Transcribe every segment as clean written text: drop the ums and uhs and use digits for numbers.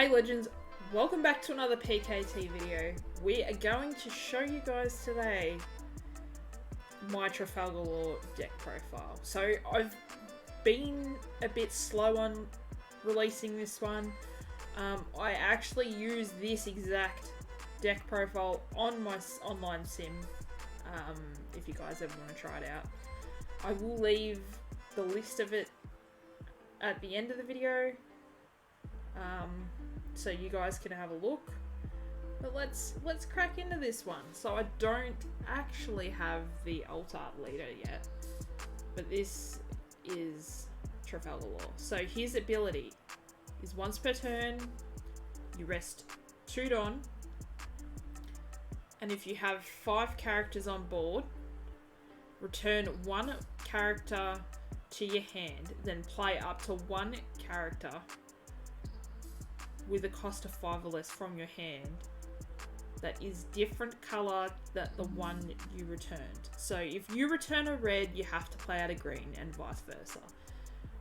Hey legends, welcome back to another PKT video. We are going to show you guys today my Trafalgar Law deck profile. So I've been a bit slow on releasing this one. I actually use this exact deck profile on my online sim, if you guys ever want to try it out. I will leave the list of it at the end of the video, so you guys can have a look. But let's crack into this one. So I don't actually have the alt art leader yet, but this is Trafalgar Law. So his ability is once per turn, you rest 2 Don, and if you have 5 characters on board, return 1 character to your hand, then play up to 1 character with a cost of 5 or less from your hand that is different colour than the one you returned. So if you return a red, you have to play out a green and vice versa.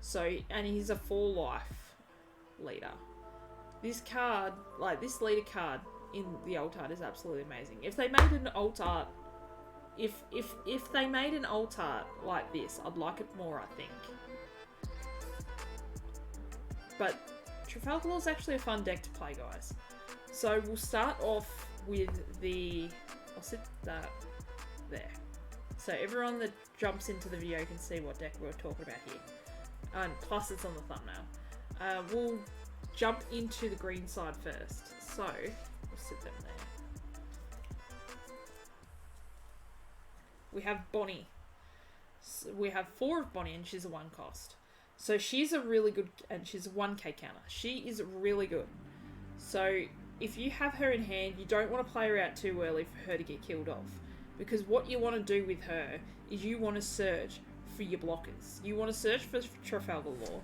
So, and he's a 4 life leader. This card, like this leader card in the alt art, is absolutely amazing. If they made an alt art, if they made an alt art like this, I'd like it more, I think. But Trafalgar Law is actually a fun deck to play, guys. So we'll start off with the... I'll sit that there. So everyone that jumps into the video can see what deck we're talking about here. And plus it's on the thumbnail. We'll jump into the green side first. So we'll sit them there. We have Bonnie. So we have 4 of Bonnie and she's a 1 cost. So she's a really good, and she's a 1k counter. She is really good. So if you have her in hand, you don't want to play her out too early for her to get killed off. Because what you want to do with her is you want to search for your blockers. You want to search for Trafalgar Law.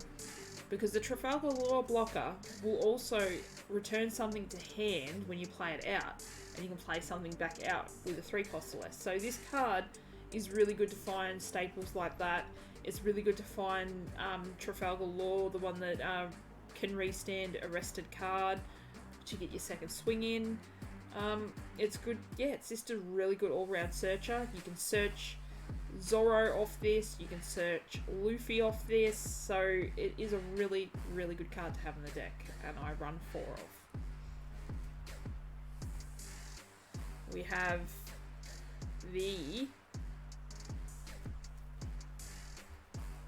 Because the Trafalgar Law blocker will also return something to hand when you play it out. And you can play something back out with a 3 cost or less. So this card is really good to find staples like that. It's really good to find Trafalgar Law, the one that can restand a rested card to get your second swing in. It's good, yeah, it's just a really good all-round searcher. You can search Zorro off this, you can search Luffy off this, so it is a really, really good card to have in the deck, and I run 4 of. We have the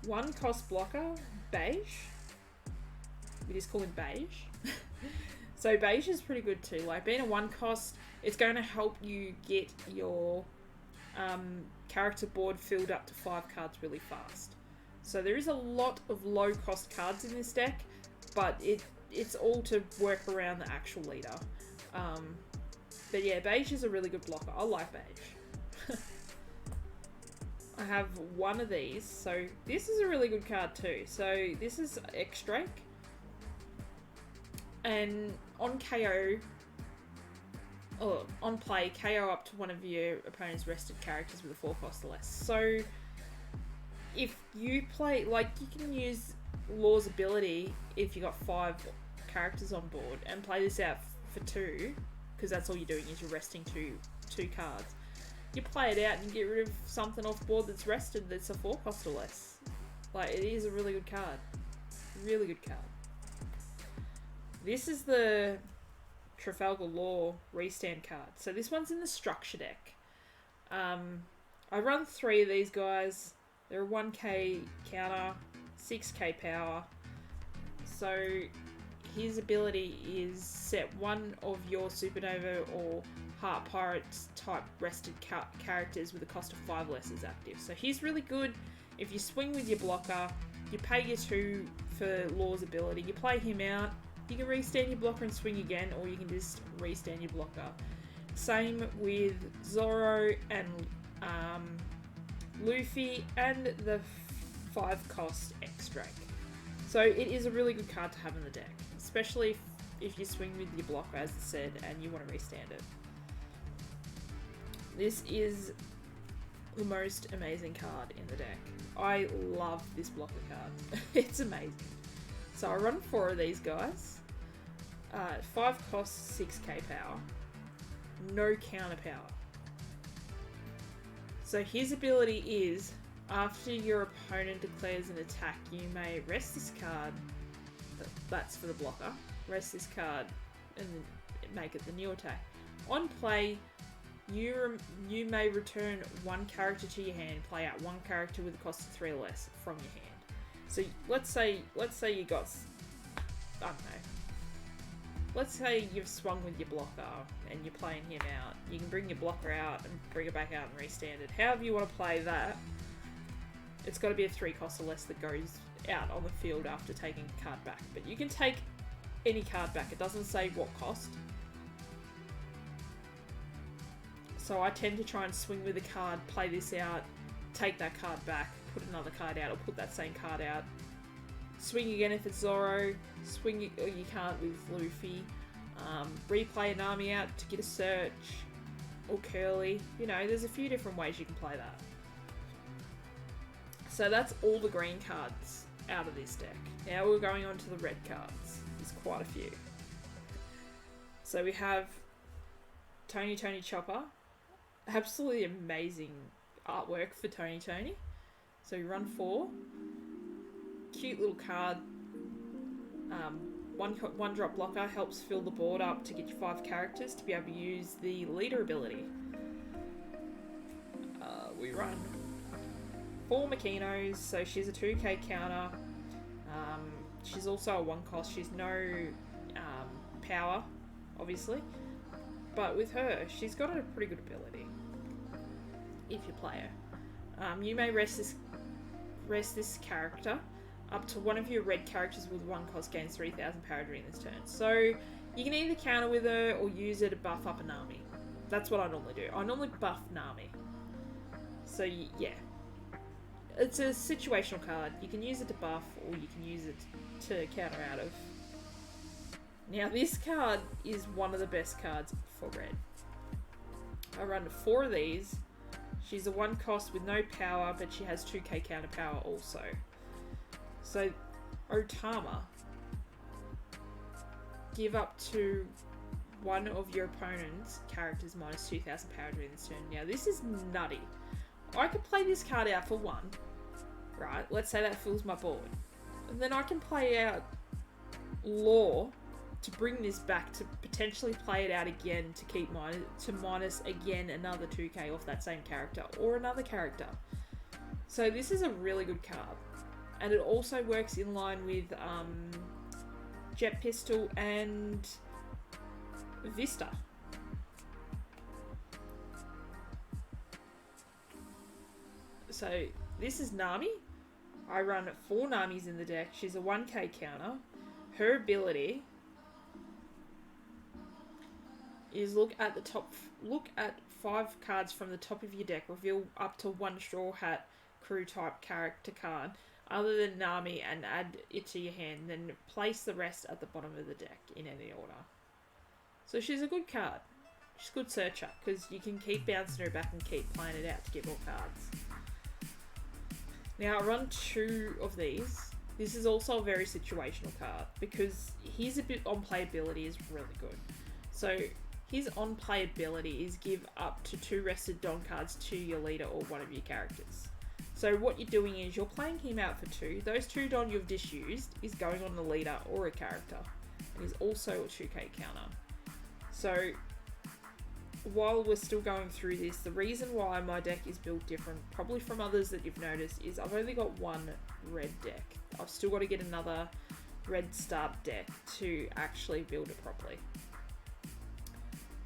1 cost blocker, Beige. We just call him Beige. So Beige is pretty good too. Like being a 1 cost, it's going to help you get your character board filled up to 5 cards really fast. So there is a lot of low cost cards in this deck, but it's all to work around the actual leader. But yeah, Beige is a really good blocker. I like Beige. I have 1 of these, so this is a really good card too. So this is X-Drake, and on KO, or on play, KO up to one of your opponent's rested characters with a 4 cost or less. So if you play, like, you can use Law's ability if you got 5 characters on board and play this out for 2, because that's all you're doing is you're resting two cards. You play it out and you get rid of something off board that's rested that's a 4 cost or less. Like, it is a really good card. Really good card. This is the Trafalgar Law restand card. So this one's in the structure deck. I run 3 of these guys. They're a 1k counter, 6k power. So his ability is set 1 of your Supernova or Heart Pirates type rested characters with a cost of 5 less is active. So he's really good if you swing with your blocker, you pay your 2 for Law's ability, you play him out, you can restand your blocker and swing again, or you can just restand your blocker. Same with Zorro and Luffy and the 5 cost X-Drake. So it is a really good card to have in the deck, especially if you swing with your blocker, as I said, and you want to restand it. This is the most amazing card in the deck. I love this blocker card. It's amazing. So I run 4 of these guys. 5 costs, 6k power. No counter power. So his ability is, after your opponent declares an attack, you may rest this card. That's for the blocker. Rest this card and make it the new attack. On play, you may return 1 character to your hand. Play out 1 character with a cost of 3 or less from your hand. So let's say you got, I don't know. Let's say you've swung with your blocker and you're playing him out. You can bring your blocker out and bring it back out and restand it. However you want to play that, it's got to be a 3 cost or less that goes out on the field after taking a card back. But you can take any card back. It doesn't say what cost. So I tend to try and swing with a card, play this out, take that card back, put another card out, or put that same card out. Swing again if it's Zoro, swing or you can't with Luffy. Replay an army out to get a search, or Curly. You know, there's a few different ways you can play that. So that's all the green cards out of this deck. Now we're going on to the red cards. There's quite a few. So we have Tony Chopper. Absolutely amazing artwork for Tony. So we run 4. Cute little card. One drop blocker helps fill the board up to get you 5 characters to be able to use the leader ability. We run 4 Makinos, so she's a 2k counter. She's also a 1 cost. She's no power, obviously, but with her, she's got a pretty good ability. If you play her, you may rest this character. Up to one of your red characters with 1 cost gains 3,000 power during this turn. So you can either counter with her or use her to buff up a Nami. That's what I normally do. I normally buff Nami. So yeah, it's a situational card. You can use it to buff or you can use it to counter out of. Now this card is one of the best cards for red. I run 4 of these. She's a 1 cost with no power, but she has 2k counter power also. So, Otama, give up to one of your opponent's characters minus 2,000 power during this turn. Now, this is nutty. I could play this card out for 1, right? Let's say that fills my board. And then I can play out Law to bring this back to potentially play it out again to keep minus again another 2k off that same character or another character. So this is a really good card. And it also works in line with Jet Pistol and Vista. So this is Nami. I run 4 Namis in the deck. She's a 1k counter. Her ability is look at 5 cards from the top of your deck. Reveal up to 1 Straw Hat crew type character card other than Nami and add it to your hand, then place the rest at the bottom of the deck in any order. So she's a good card. She's a good searcher because you can keep bouncing her back and keep playing it out to get more cards. Now I run 2 of these. This is also a very situational card because his on playability is really good. So his on playability is give up to 2 rested Don cards to your leader or one of your characters. So what you're doing is you're playing him out for 2. Those 2 Don you've disused is going on the leader or a character. And he's also a 2k counter. So while we're still going through this, the reason why my deck is built different, probably from others that you've noticed, is I've only got 1 red deck. I've still got to get another red start deck to actually build it properly.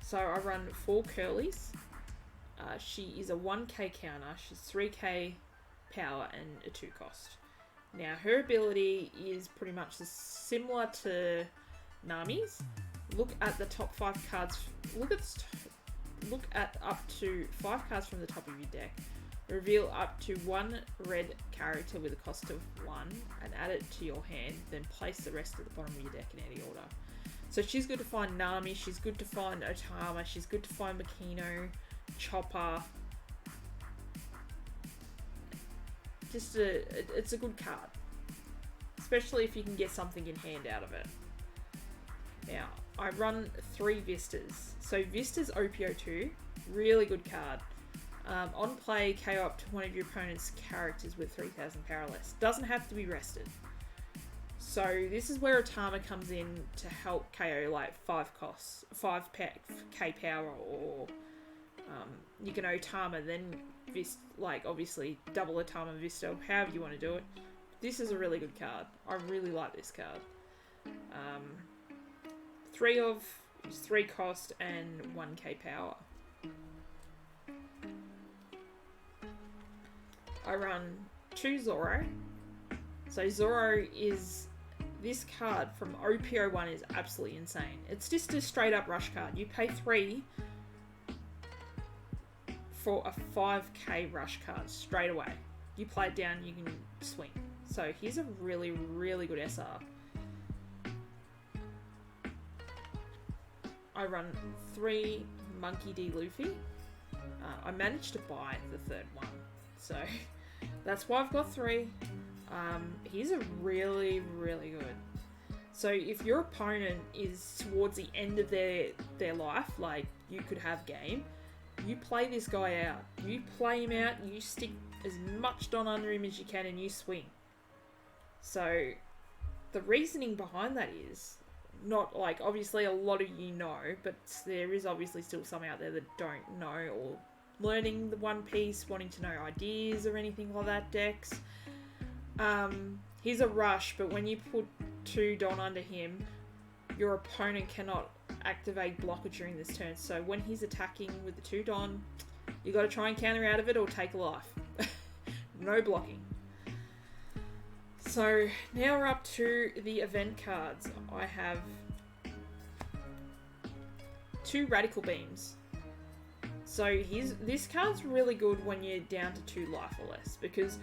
So I run 4 Curlies. She is a 1k counter. She's 3k power and a 2 cost. Now her ability is pretty much similar to Nami's. Look at the top 5 cards. Look at up to 5 cards from the top of your deck. Reveal up to 1 red character with a cost of 1 and add it to your hand. Then place the rest at the bottom of your deck in any order. So she's good to find Nami. She's good to find Otama. She's good to find Makino, Chopper. It's a good card, especially if you can get something in hand out of it. Now, I run 3 Vistas. So Vista's OPO2, really good card. On play, KO up to one of your opponent's characters with 3,000 power or less. Doesn't have to be rested. So this is where Otama comes in to help KO like 5k power, or you can Otama then Vista, like obviously double Otama Vista, however you want to do it. This is a really good card. I really like this card. 3 cost and 1k power. I run 2 Zoro. So Zoro is, this card from OPO1 is absolutely insane. It's just a straight up rush card. You pay 3 for a 5k rush card straight away. You play it down, you can swing. So here's a really, really good SR. I run 3 Monkey D. Luffy. I managed to buy the 3rd one. So that's why I've got 3. He's a really, really good. So if your opponent is towards the end of their life, like you could have game, you play this guy out. You play him out, you stick as much Don under him as you can, and you swing. So the reasoning behind that is not like, obviously a lot of you know, but there is obviously still some out there that don't know, or learning the One Piece, wanting to know ideas or anything like that decks. He's a rush, but when you put 2 Don under him, your opponent cannot activate blocker during this turn. So when he's attacking with the 2 Don, you got to try and counter out of it or take a life. No blocking. So now we're up to the event cards. I have 2 Radical Beams. So this card's really good when you're down to 2 life or less, because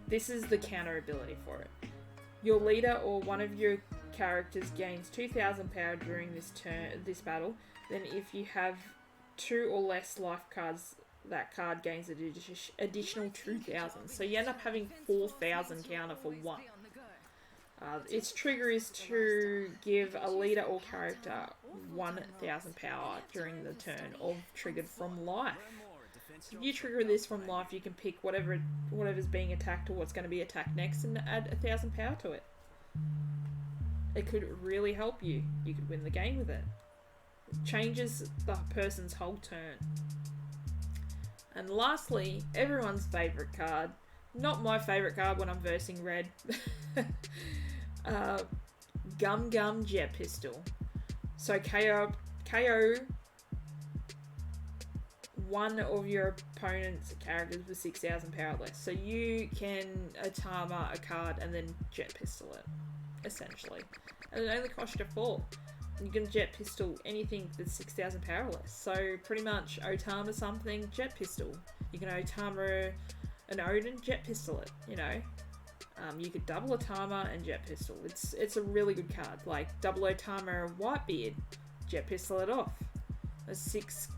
this is the counter ability for it. Your leader or one of your characters gains 2,000 power during this battle. Then if you have 2 or less life cards, that card gains an additional 2,000. So you end up having 4,000 counter for 1. Its trigger is to give a leader or character 1,000 power during the turn of triggered from life. So if you trigger this from life, you can pick whatever's being attacked or what's going to be attacked next and add 1,000 power to it. It could really help you. You could win the game with it. It changes the person's whole turn. And lastly, everyone's favourite card. Not my favourite card when I'm versing red. Gum Gum Jet Pistol. So KO one of your opponent's characters with 6,000 power or less. So you can Otama a card and then Jet Pistol it, essentially. And it only costs you 4. You can Jet Pistol anything with 6,000 power or less. So pretty much Otama something, Jet Pistol. You can Otama an Odin, Jet Pistol it, you know. You could double Otama and Jet Pistol. It's a really good card. Like double Otama Whitebeard, Jet Pistol it off. A 6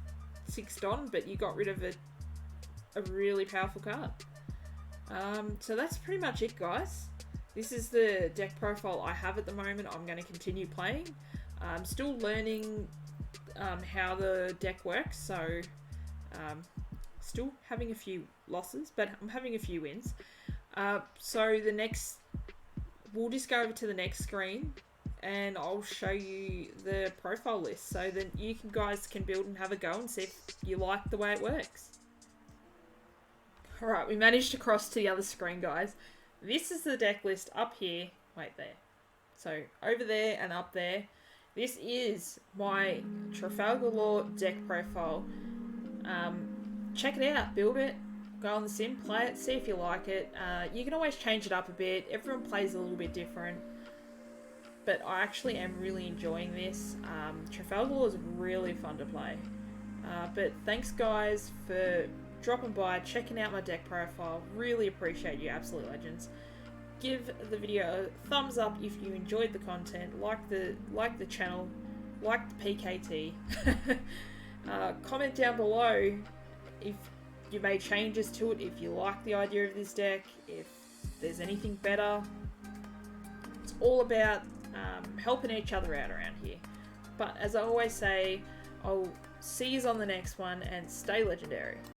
Don, but you got rid of a really powerful card. So that's pretty much it, guys. This is the deck profile I have at the moment. I'm going to continue playing. I'm still learning how the deck works, so still having a few losses, but I'm having a few wins. So we'll just go over to the next screen and I'll show you the profile list so that you guys can build and have a go and see if you like the way it works. Alright, we managed to cross to the other screen, guys. This is the deck list up here. Wait, there. So over there and up there. This is my Trafalgar Law deck profile. Check it out, build it, go on the sim, play it, see if you like it. You can always change it up a bit. Everyone plays a little bit different. But I actually am really enjoying this. Trafalgar Law is really fun to play. But thanks guys for dropping by, checking out my deck profile. Really appreciate you, absolute legends. Give the video a thumbs up if you enjoyed the content, like the channel, like the PKT. Comment down below if you made changes to it, if you like the idea of this deck, if there's anything better. It's all about helping each other out around here. But as I always say, I'll see you on the next one, and stay legendary.